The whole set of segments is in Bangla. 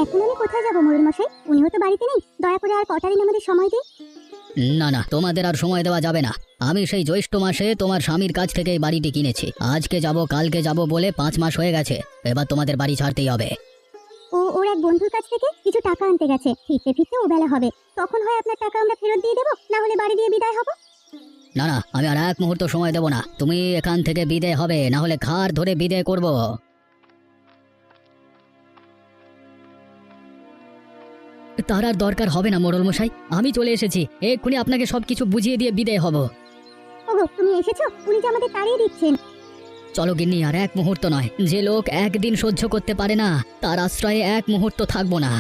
এখন আমি কোথায় যাবো ময়ূর মশাই? উনিও তো বাড়িতে নেই। দয়া করে আর কটা দিন আমাদের সময় দিন। না না, তোমাদের আর সময় দেওয়া যাবে না। আমি সেই জ্যৈষ্ঠ মাসে তোমার স্বামীর কাছ থেকে এই বাড়িটি কিনেছি। আজকে যাব কালকে যাব বলে 5 মাস হয়ে গেছে। এবার তোমাদের বাড়ি ছাড়তেই হবে। ওর এক বন্ধুর কাছ থেকে কিছু টাকা আনতে গেছে, ফিরতে ফিরতে ও বেলা হবে। তখন হয় আপনার টাকা আমরা ফেরত দিয়ে দেবো, না হলে বাড়ি দিয়ে বিদায় হব। না না, আমি আর এক মুহূর্ত সময় দেব না। তুমি এখান থেকে বিদায় হবে, না হলে ঘাড় ধরে বিদায় করব। তার আর দরকার হবে না মোড়ল মশাই, আমি চলে এসেছি। এক্ষুনি আপনাকে সবকিছু বুঝিয়ে দিয়ে বিদায় হব। ওগো তুমি এসেছো? উনি যে আমাদের তাড়িয়ে দিচ্ছেন। চলো গিন্নি, আর এক মুহূর্ত নয়। যে লোক একদিন সহ্য করতে পারে না, তার আশ্রয়ে এক মুহূর্ত থাকবো না।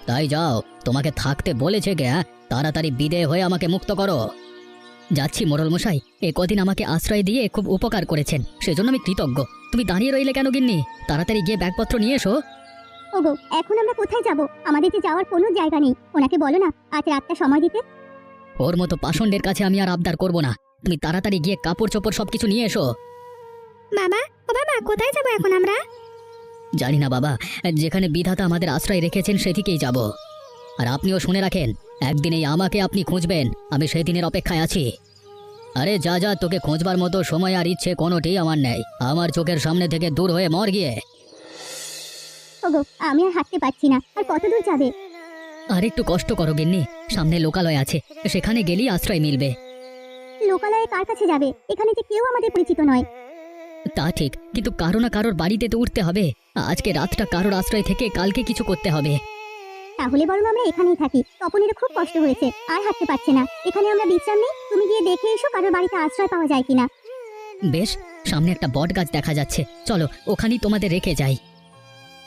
তাই যাও, তোমাকে থাকতে বলেছে কে? তাড়াতাড়ি বিদেয় হয়ে আমাকে মুক্ত করো। যাচ্ছি মোড়ল মশাই, এ কদিন আমাকে আশ্রয় দিয়ে খুব উপকার করেছেন, সেজন্য আমি কৃতজ্ঞ। তুমি দাঁড়িয়ে রইলে কেন গিন্নি? তাড়াতাড়ি গিয়ে ব্যাগপত্র নিয়ে এসো। ওগো এখন আমরা কোথায় যাব? আমাদের যে যাওয়ার কোনো জায়গা নেই। ওনাকে বলো না আজ রাতটা সময় দিতে। ওর মতো পাষণ্ডের কাছে আমি আর আবদার করব না। তুমি তাড়াতাড়ি গিয়ে কাপড় চোপড় সবকিছু নিয়ে এসো। বাবা, ও বাবা, কোথায় যাব এখন আমরা? জানি না বাবা, যেখানে বিধাতা আমাদের আশ্রয় রেখেছেন সেদিকেই যাব। আর আপনিও শুনে রাখেন, একদিনেই আমাকে আপনি খুঁজবেন, আমি সেই দিনের অপেক্ষায় আছি। আরে যা যা, তোকে খোঁজবার মতো সময় আর ইচ্ছে কোনোটি আমার নেই। আমার চোখের সামনে থেকে দূর হয়ে মর গিয়ে। ওগো আমি আর হাঁটতে পারছি না। আর কত দূর যাবে? আর একটু কষ্ট করো গিন্নি, সামনে লোকালয় আছে, সেখানে গেলেই আশ্রয় মিলবে। লোকালয়ে কার কাছে যাবে? এখানে যে কেউ আমাদের পরিচিত নয়। তা ঠিক, কিন্তু কারো না কারোর বাড়িতে তো উঠতে হবে। আজকে রাতটা কারোর আশ্রয় থেকে কালকে কিছু করতে হবে। তাহলে বরং আমরা এখানেই থাকি। তপনেরও খুব কষ্ট হয়েছে, আর হাঁটতে পারছে না। এখানে আমরা বিশ্রাম নেই। তুমি গিয়ে দেখে এসো কারোর বাড়িতে আশ্রয় পাওয়া যায় কিনা। বেশ, সামনে একটা বট গাছ দেখা যাচ্ছে, চলো ওখানেই তোমাদের রেখে যাই।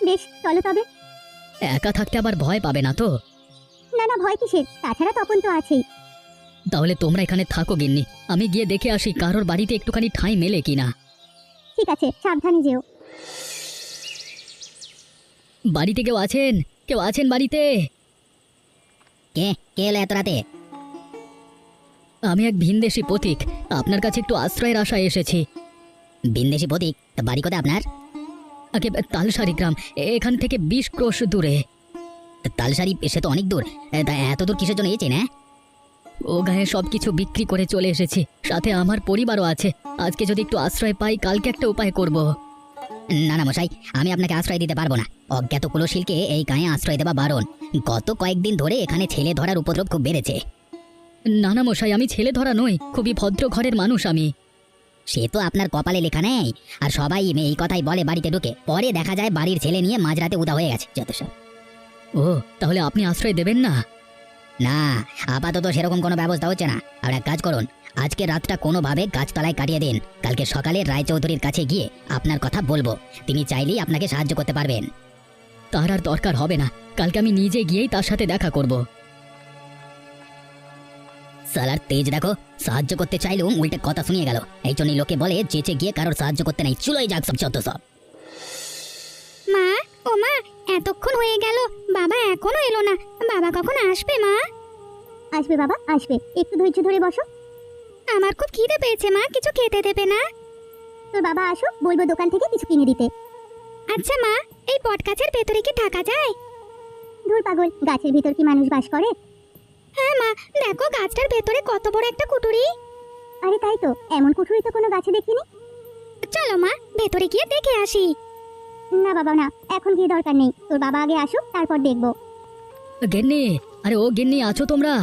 বেশ চলো তবে। একা থাকতে আবার ভয় পাবে না তো? না না, ভয় কিসের? তাছাড়া তপন তো আছেই। তাহলে তোমরা এখানে থাকো গিন্নি, আমি গিয়ে দেখে আসি কারোর বাড়িতে একটুখানি ঠাঁই মেলে কিনা। ঠিক আছে, সাবধানে যেও। বাড়িতে কেউ আছেন? কেউ আছেন বাড়িতে? কে কে এলো এত রাতে? আমি এক ভিনদেশী পথিক, আপনার কাছে একটু আশ্রয়ের আশায় এসেছি। বিন্দেশি প্রতীক, তা বাড়ি কোথায় আপনার? আগে তালসারি গ্রাম, এখান থেকে 20 ক্রোশ দূরে। তালসারি, সে তো অনেক দূর। তা এত দূর কিসের জন্য এসেছেন? হ্যাঁ, ও গায়ে সবকিছু বিক্রি করে চলে এসেছি, সাথে আমার পরিবারও আছে। আজকে যদি একটু আশ্রয় পাই, কালকে একটা উপায় করব। না না মশাই, আমি আপনাকে আশ্রয় দিতে পারবো না। অজ্ঞাত কুলশীলকে এই গায়ে আশ্রয় দেওয়া বারণ। গত কয়েকদিন ধরে এখানে ছেলে ধরার উপদ্রব খুব বেড়েছে। না না মশাই, আমি ছেলে ধরা নই, খুবই ভদ্র ঘরের মানুষ আমি। সে তো আপনার কপালে লেখা নেই। আর সবাই এই কথাই বলে বাড়িতে ঢুকে, পরে দেখা যায় বাড়ির ছেলে নিয়ে মাঝরাতে উদা হয়ে গেছে যত সব। ও, তাহলে আপনি আশ্রয় দেবেন না? না, আপাতত সেরকম কোনো ব্যবস্থা হচ্ছে না। আর এক কাজ করুন, আজকে রাতটা কোনোভাবে গাছতলায় কাটিয়ে দিন। কালকে সকালে রায়চৌধুরীর কাছে গিয়ে আপনার কথা বলবো, তিনি চাইলেই আপনাকে সাহায্য করতে পারবেন। তার আর দরকার হবে না, কালকে আমি নিজে গিয়েই তার সাথে দেখা করব। সালার তেজ দেখো, সাহায্য করতে চাইলেও উল্টে কথা শুনিয়ে গেল। এই জন্যই লোকে বলে চেঁচে গিয়ে কারোর সাহায্য করতে নাই, চুলোই যাক সব যত সব। মা, ও মা, এতক্ষণ হয়ে গেল, বাবা এখনো এলো না। বাবা কখন আসবে মা? আসবে বাবা, আসবে। একটু ধৈর্য ধরে বসো। আমার খুব খিদে পেয়েছে মা, কিছু খেতে দেবে না? তোর বাবা আসো, বলবো দোকান থেকে কিছু কিনে দিতে। আচ্ছা মা, এই বট গাছের ভেতরে কি থাকা যায়? ধুর পাগল, গাছের ভিতর কি মানুষ বাস করে? হ্যাঁ মা, দেখো গাছটার ভেতরে কত বড় একটা কুঠুরি। আরে তাই তো, এমন কুঠুরি তো কোনো গাছে দেখিনি। চলো মা, ভেতরে গিয়ে দেখে আসি। না বাবা না, এখন গিয়ে দরকার নেই। তোর বাবা আগে আসুক, তারপর দেখবো। গিন্নি, আরে ও গিন্নি, আছো তোমরা?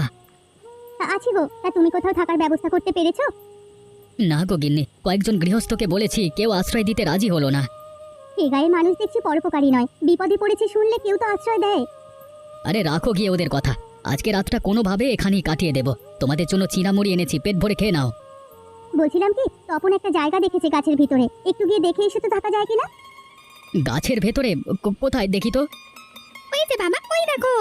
আছি গো। তা তুমি কোথাও থাকার ব্যবস্থা করতে পেরেছো? না গো গিন্নি, কয়েকজন গৃহস্থকে বলেছি, কেউ আশ্রয় দিতে রাজি হলো না। এ গায়ে মানুষ দেখছি পরোপকারী নয়। বিপদে পড়েছে শুনলে কেউ তো আশ্রয় দেয়। আরে রাখো গিয়ে ওদের কথা, আজকে রাতটা কোনোভাবে এখানেই কাটিয়ে দেব। তোমাদের জন্য চিনামুড়ি এনেছি, পেট ভরে খেয়ে নাও। বলছিলাম কি, তপন একটা জায়গা দেখেছে গাছের ভিতরে, একটু গিয়ে দেখে এসে তো থাকা যায় কিনা? গাছের ভেতরে? কোথায় দেখি তো। ওই যে বাবা, ওই দেখো।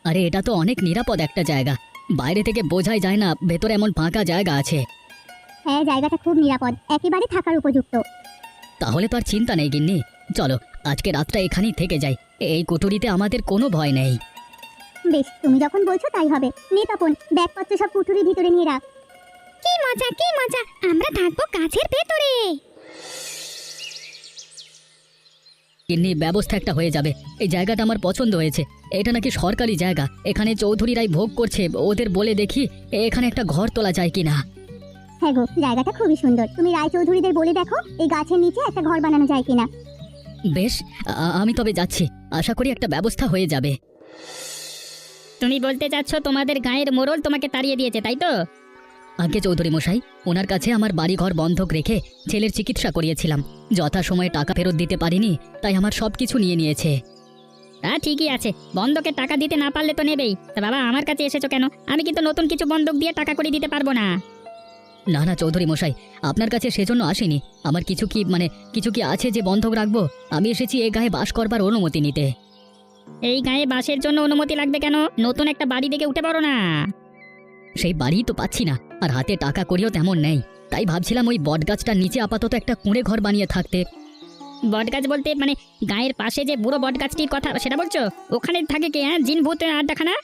আরে এটা তো অনেক নিরাপদ একটা জায়গা, বাইরে থেকে বোঝাই যায় না ভেতরে এমন ফাঁকা জায়গা আছে। হ্যাঁ, জায়গাটা খুব নিরাপদ, একেবারে থাকার উপযুক্ত। তাহলে তো আর চিন্তা নেই গিন্নি, চলো আজকে রাতটা এখানেই থেকে যাই। এই কুটুরিতে আমাদের কোনো ভয় নেই। বেশ, তুমি যখন বলছো তাই হবে। নে তপন, ব্যাগপত্র সব কুঠুরির ভিতরে নিয়ে রাখ। কি মজা, কি মজা, আমরা থাকবো গাছের ভেতরে। গিন্নি ব্যবস্থা একটা হয়ে যাবে। এই জায়গাটা আমার পছন্দ হয়েছে। এটা নাকি সরকারি জায়গা, এখানে চৌধুরীরাই ভোগ করছে। ওদের বলে দেখি এখানে একটা ঘর তোলা যায় কিনা। হ্যাঁ গো, জায়গাটা খুবই সুন্দর। তুমি রায়চৌধুরীদের বলে দেখো এই গাছের নিচে একটা ঘর বানানো যায় কিনা। বেশ, আমি তবে যাচ্ছি। আশা করি একটা ব্যবস্থা হয়ে যাবে। তুমি বলতে চাচ্ছ তোমাদের গায়ের মোড়ল তোমাকে তাড়িয়ে দিয়েছে, তাই তো? আগে চৌধুরী মশাই, ওনার কাছে আমার বাড়িঘর বন্ধক রেখে ছেলের চিকিৎসা করিয়েছিলাম। যথাসময়ে টাকা ফেরত দিতে পারিনি, তাই আমার সবকিছু নিয়ে নিয়েছে। তা ঠিকই আছে, বন্ধকে টাকা দিতে না পারলে তো নেবেই। তা বাবা, আমার কাছে এসেছো কেন? আমি কিন্তু নতুন কিছু বন্ধক দিয়ে টাকা করে দিতে পারবো না। না না চৌধুরী মশাই, আপনার কাছে সেজন্য আসিনি। আমার কিছু কি আছে যে বন্ধক রাখবো? আমি এসেছি এ গায়ে বাস করবার অনুমতি নিতে। এই গায়ে বাসের জন্য অনুমতি লাগবে কেন? নতুন একটা বাড়ি দেখে উঠে পারো না? সেই বাড়ি তো পাচ্ছি না, আর হাতে টাকা করিও তেমন নেই। তাই ভাবছিলাম ওই বটগাছটার নিচে আপাতত একটা কুঁড়ে ঘর বানিয়ে থাকতে। বটগাছ বলতে মানে গায়ের পাশে যে বুড়ো বটগাছটির কথা সেটা বলছো? ওখানে থাকে কে? হ্যাঁ, জিন ভূত আড্ডাখানা?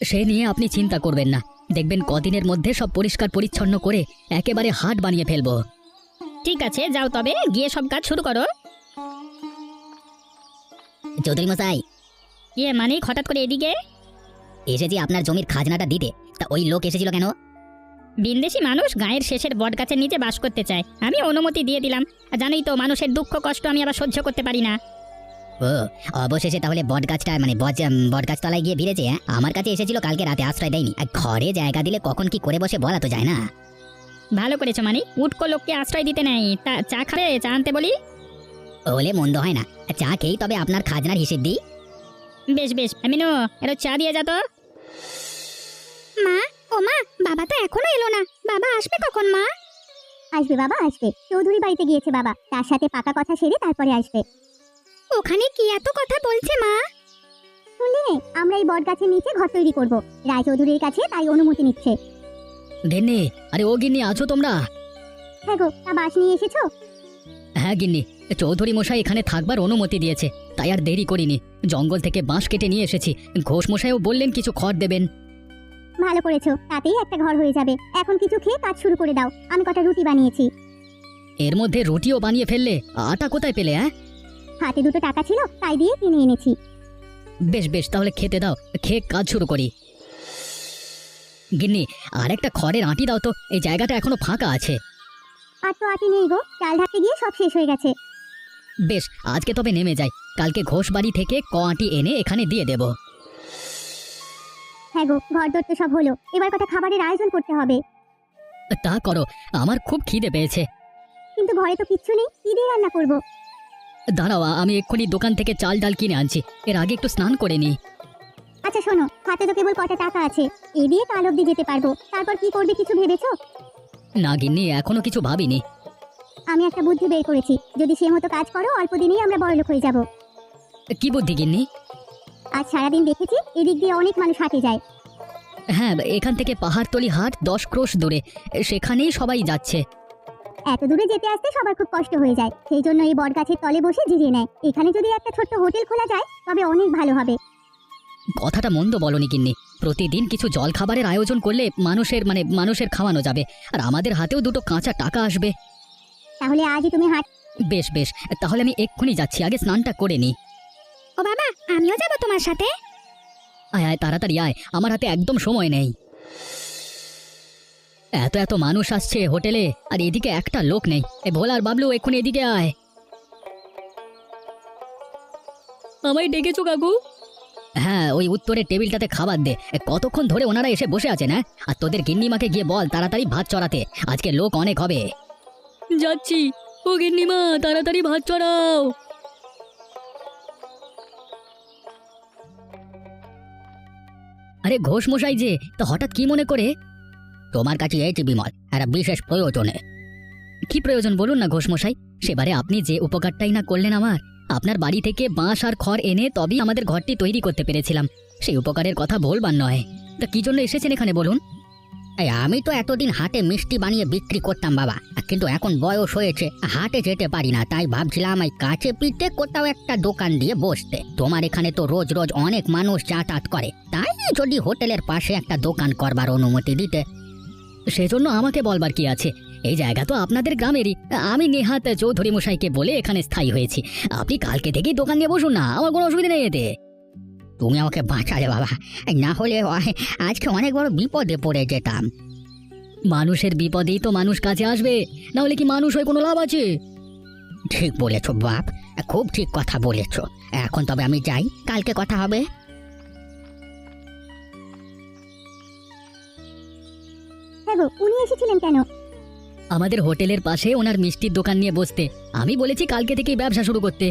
সে নিয়ে আপনি চিন্তা করবেন না, দেখবেন কদিনের মধ্যে সব পরিষ্কার পরিচ্ছন্ন করে একেবারে হাট বানিয়ে ফেলবো। ঠিক আছে, যাও তবে, গিয়ে সব কাজ শুরু করো। চৌধুরী মশাই, মানে হঠাৎ করে এদিকে? এসেছি আপনার জমির খাজনাটা দিতে। তা ওই লোক এসেছিল কেন? বিন্দেশি মানুষ গায়ের শেষের বটগাছের নিচে বাস করতে চায়, আমি অনুমতি দিয়ে দিলাম। আর জানোই তো, মানুষের দুঃখ কষ্ট আমি আবার সহ্য করতে পারি না। ও, অবশেষে তাহলে বটগাছটা মানে বটগাছ তলায় গিয়ে ভিড়েছে। হ্যাঁ, আমার কাছে এসেছিল কালকে রাতে, আশ্রয় দেয়নি। আর ঘরে জায়গা দিলে কখন কি করে বসে বলা তো যায় না। ভালো করেছো, মানে উটকো লোককে আশ্রয় দিতে নেই। তা চা খাবে? চা আনতে বলি? হলে মন্দ হয় না, চা খেয়েই তবে আপনার খাজনার হিসেব দিই। বেশ বেশ, আমিনু এর চা দিয়ে যা তো। মা, ও মা, বাবা তো এখনো এলো না। বাবা আসবে কখন মা? আসবে বাবা, আসবে। চৌধুরী বাড়িতে গিয়েছে বাবা, তার সাথে পাকা কথা সেরে তারপরে আসবে। ওখানে কি এত কথা বলছে মা? শুনলে, আমরা এই বট গাছের নিচে ঘর তৈরি করব। রায়চৌধুরীর কাছে তাই অনুমতি নিচ্ছে। গিন্নি, আরে ও গিন্নি, আছো তোমরা? হ্যাঁ গো, তা বাস নিয়ে এসেছো? হ্যাঁ গিন্নি, চৌধুরী মশাই এখানে থাকবার অনুমতি দিয়েছে, তাই আর দেরি করিনি। জঙ্গল থেকে বাঁশ কেটে নিয়ে এসেছি। ঘোষ মশাইও বললেন কিছু খড় দেবেন। ভালো করেছো, তাতেই একটা ঘর হয়ে যাবে। এখন কিছু খেয়ে কাজ শুরু করে দাও। আমি কটা রুটি বানিয়েছি। এর মধ্যে রুটিও বানিয়ে ফেললে? আটা কোথায় পেলে? হ্যাঁ, হাতে দুটো টাকা ছিল, তাই দিয়ে কিনে এনেছি। বেশ বেশ, তাহলে খেতে দাও, খেয়ে কাজ শুরু করি। গিন্নি, আর একটা খড়ের আঁটি দাও তো, এই জায়গাটা এখনো ফাঁকা আছে। আর তো আটি নেই গো, চাল ঢাকতে গিয়ে সব শেষ হয়ে গেছে। বেশ, আজকে তবে নেমে যাই। কালকে ঘোষ বাড়ি থেকে আঁটি এনে এখানে দিয়ে দেব। হ্যাঁ গো, ঘর দর তো সব হলো, এবার কটা খাবারের আয়োজন করতে হবে। তা করো, আমার খুব খিদে পেয়েছে। কিন্তু ঘরে তো কিচ্ছু নেই, কি দিয়ে রান্না করবো? দাঁড়াও, আমি এক্ষুনি দোকান থেকে চাল ডাল কিনে আনছি। এর আগে একটু স্নান করে নি। আচ্ছা শোনো, হাতে তো কেবল কটা টাকা আছে, এই দিয়ে কাল অব্দি যেতে পারবো। তারপর কি করবে কিছু ভেবেছো? না গিন্নি, এখনো কিছু ভাবিনি। আমি একটা বুদ্ধি বের করেছি, যদি সে মতো কাজ করো অল্প দিনেই আমরা বড়লোক হয়ে যাব। কি বুদ্ধি গিন্নি? আজ সারাদিন দেখেছি এদিক দিয়ে অনেক মানুষ হাঁটে যায়। হ্যাঁ, এখান থেকে পাহাড়তলি হাট 10 ক্রোশ দূরে, সেখানেই সবাই যাচ্ছে। এত দূরে যেতে আসতে সবার খুব কষ্ট হয়ে যায়, সেই জন্য এই বট গাছের তলে বসে জিরিয়ে নেয়। এখানে যদি একটা ছোট্ট হোটেল খোলা যায় তবে অনেক ভালো হবে। কথাটা মন্দ বলনি গিন্নি। প্রতিদিন কিছু জল খাবারের আয়োজন করলে মানুষের খাওয়ানো যাবে, আর আমাদের হাতেও দুটো কাঁচা টাকা আসবে। তাহলে আজই তুমি হাট। বেশ বেশ, তাহলে আমি এক্ষুনি যাচ্ছি, আগে স্নানটা করে নি। ও বাবা, আমিও যাব তোমার সাথে। আয় আয়, তাড়াতাড়ি আয়, আমার হাতে একদম সময় নেই। এত মানুষ আসছে হোটেলে, আর এদিকে একটা লোক নেই। ভোলা আর বাবলু, এক্ষুনি এদিকে আয়। আমায় ডেকেছো কাকু? হ্যাঁ, ওই উত্তরের টেবিলটাতে খাবার দে। কতক্ষণ ধরে ওনারা এসে বসে আছেন। হ্যাঁ, আর তোদের গিন্নিমাকে গিয়ে বল তাড়াতাড়ি ভাত চড়াতে, আজকে লোক অনেক হবে। যাচ্ছি। ও গিন্নিমা, তাড়াতাড়ি ভাত চড়াও। আরে ঘোষ মশাই যে, তো হঠাৎ কি মনে করে? তোমার কাছে এসেছি বিমল, একটা বিশেষ প্রয়োজনে। কি প্রয়োজন বলুন না ঘোষ মশাই। সেবারে আপনি যে উপকারটাই না করলেন আমার, আপনার বাড়ি থেকে বাঁশ আর খড় এনে তবেই আমাদের ঘরটি তৈরি করতে পেরেছিলাম। সেই উপকারের কথা বলবার নয়। তা কি জন্য এসেছেন এখানে বলুন? এই আমি তো এতদিন হাটে মিষ্টি বানিয়ে বিক্রি করতাম বাবা, কিন্তু এখন বয়স হয়েছে, হাটে যেতে পারি না। তাই ভাবছিলাম এই কাছে পিঠে কোথাও একটা দোকান দিয়ে বসতে। তোমার এখানে তো রোজ রোজ অনেক মানুষ যাতায়াত করে, তাই যদি হোটেলের পাশে একটা দোকান করবার অনুমতি দিতে। সেজন্য আমাকে বলবার কি আছে? এই জায়গা তো আপনাদের গ্রামেরই। আমি নেহাত চৌধুরী মশাইকে বলে এখানে স্থায়ী হয়েছি। আপনি কালকে থেকেই দোকান নিয়ে বসুন না, আমার কোনো অসুবিধা নেই এতে। তুমি আমাকে বাঁচালে বাবা, না হলে আজকে অনেক বড় বিপদে পড়ে যেতাম। মানুষের বিপদেই তো মানুষ কাছে আসবে, না হলে কি মানুষ হয়ে কোনো লাভ আছে? ঠিক বলেছো বাপ, খুব ঠিক কথা বলেছো। এখন তবে আমি যাই, কালকে কথা হবে। হ্যাঁ গো, উনি এসেছিলেন কেন? আমাদের হোটেলের পাশে ওনার মিষ্টির দোকান নিয়ে বসতে। আমি বলেছি কালকে থেকেই ব্যবসা শুরু করতে।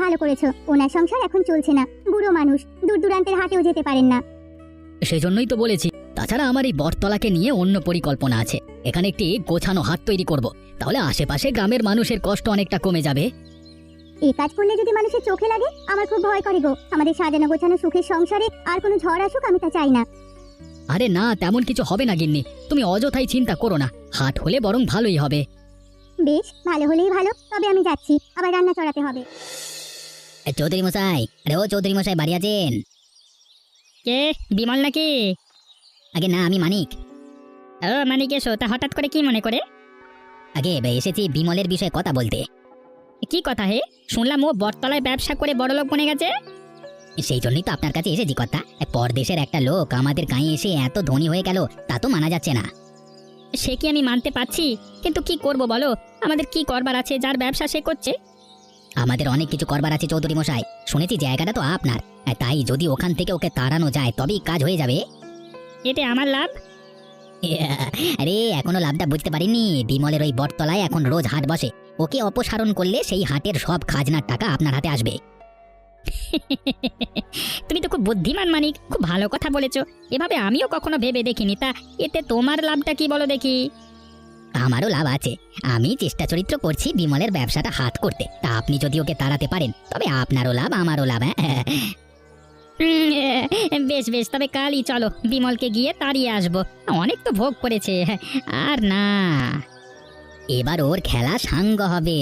ভালো করেছো, ওনার সংসার এখন চলছে না। বুড়ো মানুষ, দূর দূরান্তের হাটেও যেতে পারেন না। সেই জন্যই তো বলেছি। তাছাড়া আমার এই বটতলাকে নিয়ে অন্য পরিকল্পনা আছে। এখানে একটি গোছানো হাট তৈরি করব, তাহলে আশেপাশে গ্রামের মানুষের কষ্ট অনেকটা কমে যাবে। এই কাজ করলে যদি মানুষের চোখে লাগে, আমার খুব ভয় করে গো। আমাদের সাজানো গোছানো সুখের সংসারে আর কোনো ঝড় আসুক, আমি তা চাই না। আরে না, তেমন কিছু হবে না গিন্নি, তুমি অযথাই চিন্তা করো না। হাট হলে বরং ভালোই হবে। বেশ, ভালো হলেই ভালো। তবে আমি যাচ্ছি, আবার রান্না চড়াতে হবে। চৌধুরী মশাই, আরে ও চৌধুরী মশাই, বাড়ি আছেন? কে, বিমল নাকি? আগে না, আমি মানিক। ও মানিক, এসো। তা হঠাৎ করে কি মনে করে? আগে এসেছি বিমলের বিষয়ে কথা বলতে। কি কথা হে? শুনলাম ও বটতলায় ব্যবসা করে বড়লোক বনে গেছে। সেই জন্যই তো আপনার কাছে এসেছি কথা। পরদেশের একটা লোক আমাদের গাঁয়ে এসে এত ধনী হয়ে গেল, তা তো মানা যাচ্ছে না। সে কি আমি মানতে পারছি, কিন্তু কি করব বলো? আমাদের কি করবার আছে? যার ব্যবসা সে করছে। আমাদের অনেক কিছু করবার আছে চৌধুরী মশাই। শুনেছি জায়গাটা তো আপনার, তাই যদি ওখান থেকে ওকে তাড়ানো যায় তবেই কাজ হয়ে যাবে। এতে আমার লাভ? আরে এখনো লাভটা বুঝতে পারিনি। বিমলের ওই বটতলায় এখন রোজ হাট বসে। ওকে অপসারণ করলে সেই হাটের সব খাজনার টাকা আপনার হাতে আসবে। তুমি তো খুব বুদ্ধিমান মানিক, খুব ভালো কথা বলেছো। এভাবে আমিও কখনো ভেবে দেখিনি। তা এতে তোমার লাভটা কি বলো দেখি? আমারও লাভ আছে। আমি চেষ্টা চরিত্র করছি বিমলের ব্যবসাটা হাত করতে। তা আপনি যদি ওকে তাড়াতে পারেন তবে আপনারও লাভ, আমারও লাভ। বেশ বেশ, তবে কালই চলো, বিমলকে গিয়ে তাড়িয়ে আসবো। অনেক তো ভোগ করেছে, আর না। এবার ওর খেলা সাঙ্গ হবে।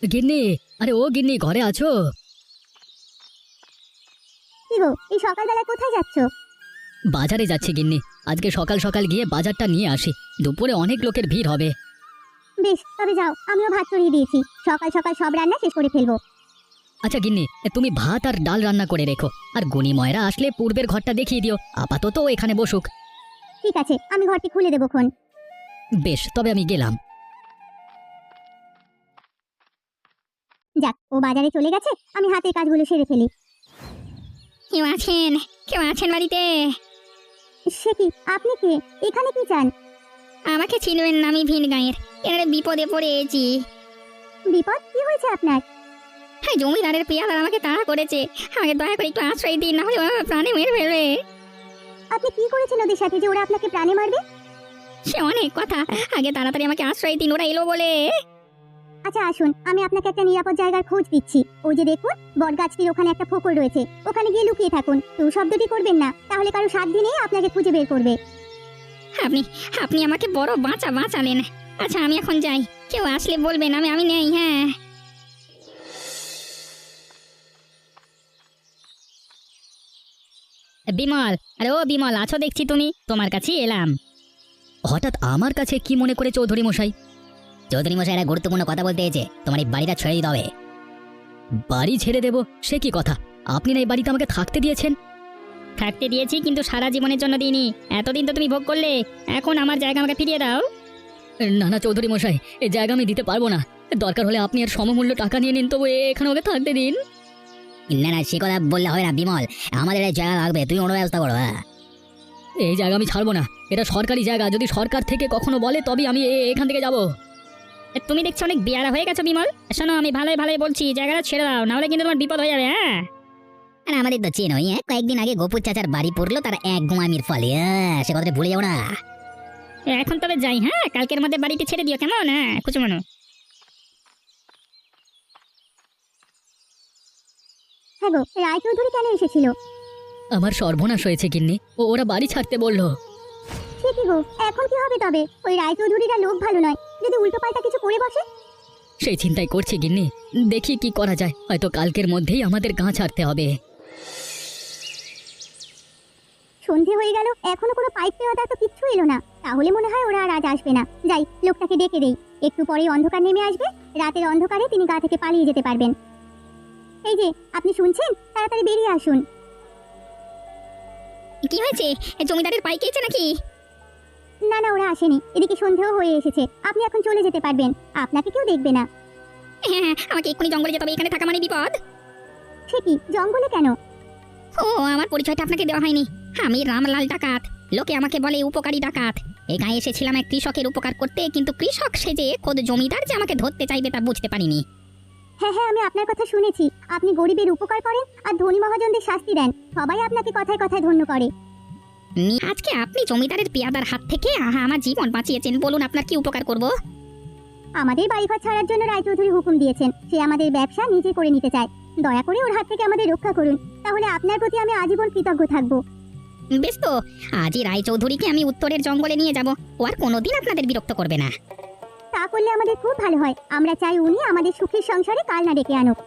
গিন্নি, আরে ও গিন্নি, ঘরে আছো? কি গো, এই সকালবেলা কোথায় যাচ্ছ? বাজারে যাচ্ছি গিন্নি। আজকে সকাল সকাল গিয়ে বাজারটা নিয়ে আসি, দুপুরে অনেক লোকের ভিড় হবে। বেশ, তবে যাও, আমিও ভাত চড়িয়ে দিয়েছি। সকাল সকাল সব রান্না শেষ করে ফেলবো। আচ্ছা গিন্নি, তুমি ভাত আর ডাল রান্না করে রেখো, আর গুনি ময়রা আসলে পূর্বের ঘরটা দেখিয়ে দিও। আপাতত ও এখানে বসুক। ঠিক আছে, আমি ঘরটি খুলে দেবো খন। বেশ, তবে আমি গেলাম। যাক, ও বাজারে চলে গেছে, আমি হাতের কাজগুলো সেরে ফেলি। কেউ আছেন? কেউ আছেন বাড়িতে? সে কি, আপনি কে? এখানে কি চান? আমাকে চিনবেন না, আমি ভিন গাঁয়ের। এখানে বিপদে পড়েছি। বিপদ? কি হয়েছে আপনার? হ্যাঁ, জমিদারের পেয়াদার আমাকে তাড়া করেছে। আমাকে দয়া করে একটু আশ্রয় দিন, না হলে ওরা প্রাণে মেরে ফেলবে। আপনি কি করেছেন ওদের সাথে যে ওরা আপনাকে প্রাণে মারবে? সে অনেক কথা, আগে তাড়াতাড়ি আমাকে আশ্রয় দিন, ওরা এলো বলে। আচ্ছা আসুন, আমি আপনাকে একটা নিরাপদ জায়গার খোঁজ দিচ্ছি। ওই যে দেখুন, বটগাছটির ওখানে একটা ফোকর রয়েছে, ওখানে গিয়ে লুকিয়ে থাকুন। তো শব্দটি করবেন না, তাহলে কারো সাধ্য নেই আপনাকে খুঁজে বের করবে। আপনি আপনি আমাকে বড় বাঁচালেন। আচ্ছা, আমি এখন যাই। কেউ আসলে বলবেন আমি নেই। হ্যাঁ, বিমল, আরে ও বিমল, আছো দেখছি তুমি। তোমার কাছেই এলাম। হঠাৎ আমার কাছে কি মনে করে চৌধুরী মশাই? চৌধুরী মশাই একটা গুরুত্বপূর্ণ কথা বলতে এসেছে। তোমার এই বাড়িটা ছেড়ে দিতে হবে। বাড়ি ছেড়ে দেব? সে কি কথা? আপনি না এই বাড়িতে আমাকে থাকতে দিয়েছেন? থাকতে দিয়েছি, কিন্তু সারা জীবনের জন্য দিইনি। এতদিন তো তুমি ভোগ করলে, এখন আমার জায়গা আমাকে ফিরিয়ে দাও। না না চৌধুরী মশাই, এই জায়গা আমি দিতে পারবো না। দরকার হলে আপনি আর সমমূল্য টাকা নিয়ে নিন, তবু এখানে ওকে থাকতে দিন। না না, সে কথা বললে হয় না বিমল। আমাদের এই জায়গা লাগবে, তুই অন্য ব্যবস্থা করো। এই জায়গা আমি ছাড়বো না, এটা সরকারি জায়গা। যদি সরকার থেকে কখনো বলে তবে আমি এখান থেকে যাব। তুমি দেখছো অনেক বেয়ারা হয়ে গেছো বিমল। শোনো, আমি ভালোই বলছি, জায়গাটা ছেড়ে দাও, নাহলে কিন্তু তোমার বিপদ হয়ে যাবে। হ্যাঁ, আর আমাদের তো চেনই, কয়েকদিন আগে গোপুর চাচার বাড়ি পড়লো তার এক ঘুমামির ফলে। সে কথাটা ভুলে যাও না। এখন তবে যাই। হ্যাঁ, কালকের মধ্যে বাড়িতে ছেড়ে দিও, কেমন? হ্যাঁ, খুশি মনো। হ্যাঁ গো, রায়চৌধুরী কেন এসেছিল? আমার সর্বনাশ হয়েছে গিন্নি, ওরা বাড়ি ছাড়তে বললো। সে কি গো, এখন কি হবে তবে? ওই রায়চৌধুরীরা লোক ভালো নয়, যদি উল্টো পাল্টা কিছু করে বসে। সেই চিন্তাই করছি গিন্নি, দেখি কি করা যায়। হয়তো কালকের মধ্যেই আমাদের গাঁ ছাড়তে হবে। সন্ধে হয়ে গেল, এখনো কোনো পাইপ পেওয়াদা তো কিচ্ছু এলো না। তাহলে মনে হয় ওরা আর আজ আসবে না। যাই, লোকটাকে ডেকে দেই। একটু পরেই অন্ধকার নেমে আসবে, রাতের অন্ধকারে তিনি গা থেকে পালিয়ে যেতে পারবেন। এই যে, আপনি শুনছেন? তাড়াতাড়ি বেরিয়ে আসুন। কি হয়েছে? জমিদারের পাই খেয়েছে নাকি? না না, ওরা আসেনি। এদিকে সন্ধেও হয়ে এসেছে, আপনি এখন চলে যেতে পারবেন। আপনাকে কেউ দেখবে না। হ্যাঁ হ্যাঁ, আমাকে এক্ষুনি জঙ্গলে যেতে হবে, এখানে থাকা মানে বিপদ। সে কি, জঙ্গলে কেন? ও, আমার পরিচয়টা আপনাকে দেওয়া হয়নি। আমি রামলাল ডাকাত। লোকে আমাকে বলে উপকারী ডাকাত। এই গায়ে এসেছিলাম এক কৃষকের উপকার করতে, কিন্তু কৃষক সেজে খোদ জমিদার যে আমাকে ধরতে চাইবে তা বুঝতে পারিনি। হ্যাঁ হ্যাঁ, আমি আপনার কথা শুনেছি। আপনি গরিবের উপকার করেন আর ধনী মহাজনদের শাস্তি দেন। সবাই আপনাকে কথায় কথায় ধন্য করে। আজকে আপনি জমিদারের পেয়াদার হাত থেকে আমার জীবন বাঁচিয়েছেন। বলুন আপনার কি উপকার করব? আমাদের বাড়িঘর ছাড়ার জন্য রায়চৌধুরী হুকুম দিয়েছেন। সে আমাদের ব্যবসা নিজে করে নিতে চায়। দয়া করে ওর হাত থেকে আমাদের রক্ষা করুন, তাহলে আপনার প্রতি আমি আজীবন কৃতজ্ঞ থাকব। বেশ তো, আজই রায়চৌধুরীকে আমি উত্তরের জঙ্গলে নিয়ে যাব। ও আর কোনোদিন আপনাদের বিরক্ত করবে না। তা করলে আমাদের খুব ভালো হয়। আমরা চাই উনি আমাদের সুখের সংসারে কাল না ডেকে আনুক।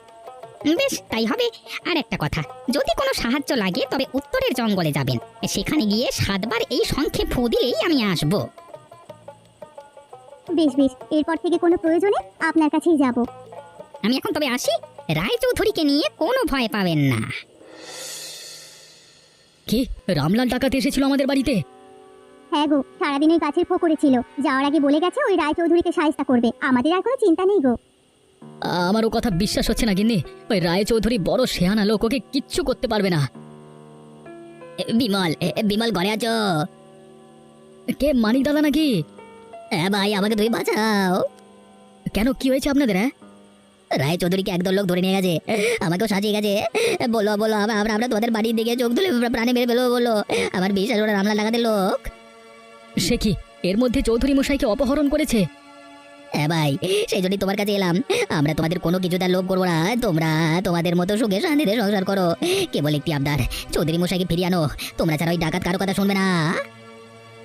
বেশ, তাই হবে। আর একটা কথা, যদি কোনো সাহায্য লাগে তবে উত্তরের জঙ্গলে যাবেন। সেখানে গিয়ে 7 বার এই শঙ্খে ফু দিলেই আমি আসব। বেশ বেশ, এরপর থেকে কোনো প্রয়োজনে আপনার কাছেই যাব। আমি এখন তবে আসি। রায়চৌধুরীকে নিয়ে কোনো ভয় পাবেন না। কি, রামলাল ডাকাত এসেছিল আমাদের বাড়িতে? হ্যাঁ গো, সারাদিন এই গাছের ফোকরে ছিল। যাওয়ার আগে বলে গেছে ওই রায়চৌধুরীকে সাহায্য করবে। আমাদের আর কোনো চিন্তা নেই গো। আমার ও কথা বিশ্বাস হচ্ছে না গিন্নি। ওই রায়চৌধুরী বড় শেয়ানা লোক, ওকে কিচ্ছু করতে পারবে না। বিমল, বিমল ঘরে আছো? কে, মানিক দাদা নাকি? হ্যাঁ ভাই, আমাকে তুমি বাঁচাও। কেন, কি হয়েছে আপনাদের? রায়চৌধুরীকে একদল লোক ধরে নিয়ে গেছে, আমাকেও সাজিয়ে গেছে। বলো বলো, আমরা তোমাদের বাড়ির দিকে চোখ তুলে প্রাণে মেরে ফেলো বলো। আমার বিশ্বাস ওরা রামলাল ডাকাতের লোক। সে কি, এর মধ্যে চৌধুরী মশাইকে অপহরণ করেছে? হ্যাঁ ভাই, সেই জন্যই তোমার কাছে এলাম। আমরা তোমাদের কোনো কিছুতে লোভ করবো না। তোমরা তোমাদের মতো সুখে শান্তিতে সংসার করো। কেবল একটি আবদার, চৌধুরী মশাইকে ফিরিয়ে আনো। তোমরা ছাড়া ওই ডাকাত কারো কথা শুনবে না।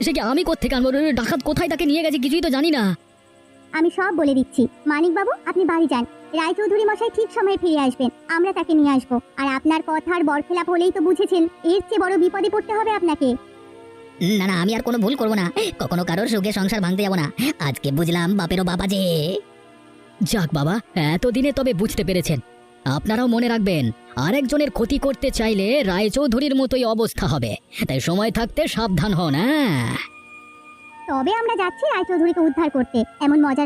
সে কি, আমি কোত্থেকে আনবো? ডাকাত কোথায় তাকে নিয়ে গেছে কিছুই তো জানি না। আমি সব বলে দিচ্ছি। মানিক বাবু, আপনি বাড়ি যান। রায়চৌধুরী মশাই ঠিক সময়ে ফিরে আসবেন। আমরা তাকে নিয়ে আসবো। আর আপনার কথার বরখেলাপ হলেই তো বুঝেছেন, এর চেয়ে বড় বিপদে পড়তে হবে আপনাকে। না না, আমি আর কোনো ভুল করবো না। কখনো কারোর সুখে সংসার ভাঙতে যাবো না। আজকে বুঝলাম বাপেরও বাবা যে। যাক বাবা, এতদিনে তবে বুঝতে পেরেছেন। আপনারাও মনে রাখবেন, আরেকজনের ক্ষতি করতে চাইলে রায়চৌধুরীর মতোই অবস্থা হবে। তাই সময় থাকতে সাবধান হন। তবে আমরা যাচ্ছি রায়চৌধুরীকে উদ্ধার করতে। এমন মজার